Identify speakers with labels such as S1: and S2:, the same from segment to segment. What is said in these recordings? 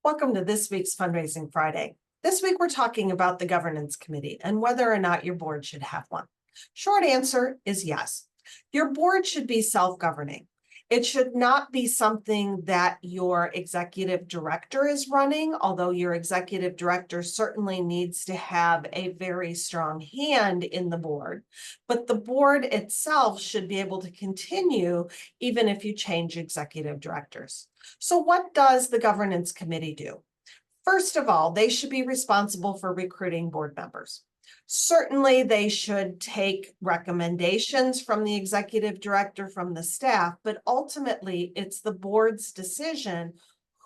S1: Welcome to this week's Fundraising Friday. This week, we're talking about the Governance Committee and whether or not your board should have one. Short answer is yes. Your board should be self-governing. It should not be something that your executive director is running, although your executive director certainly needs to have a very strong hand in the board. But the board itself should be able to continue even if you change executive directors. So what does the governance committee do? First of all, they should be responsible for recruiting board members. Certainly, they should take recommendations from the executive director, from the staff, but ultimately it's the board's decision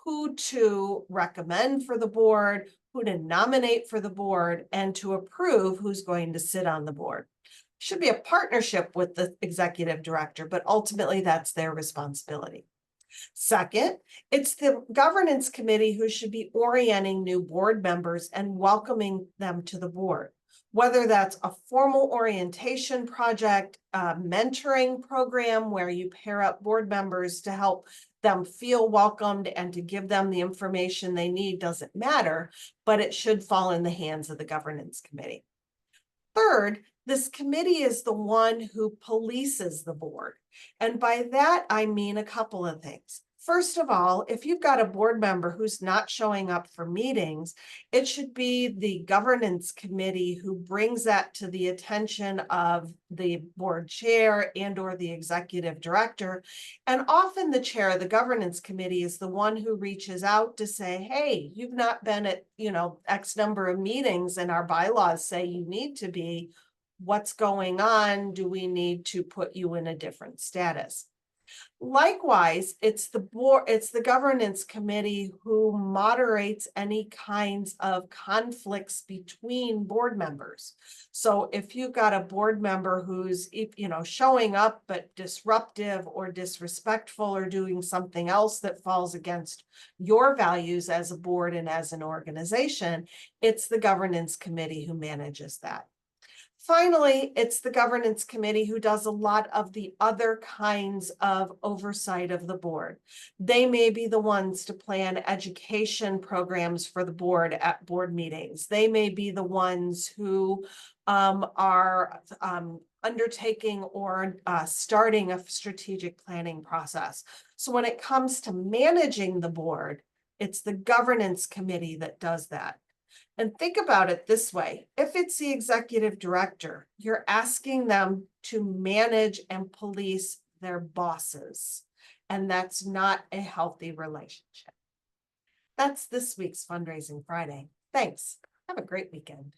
S1: who to recommend for the board, who to nominate for the board, and to approve who's going to sit on the board. Should be a partnership with the executive director, but ultimately that's their responsibility. Second, it's the governance committee who should be orienting new board members and welcoming them to the board, whether that's a formal orientation project, a mentoring program where you pair up board members to help them feel welcomed and to give them the information they need, doesn't matter, but it should fall in the hands of the governance committee. Third, this committee is the one who polices the board. And by that, I mean a couple of things. First of all, if you've got a board member who's not showing up for meetings, it should be the governance committee who brings that to the attention of the board chair and or the executive director. And often the chair of the governance committee is the one who reaches out to say, hey, you've not been at, X number of meetings and our bylaws say you need to be. What's going on? Do we need to put you in a different status? Likewise, it's the governance committee who moderates any kinds of conflicts between board members. So if you've got a board member who's, showing up but disruptive or disrespectful or doing something else that falls against your values as a board and as an organization, it's the governance committee who manages that. Finally, it's the governance committee who does a lot of the other kinds of oversight of the board. They may be the ones to plan education programs for the board at board meetings. They may be the ones who are undertaking or starting a strategic planning process. So when it comes to managing the board, it's the governance committee that does that. And think about it this way. If it's the executive director, you're asking them to manage and police their bosses. And that's not a healthy relationship. That's this week's Fundraising Friday. Thanks. Have a great weekend.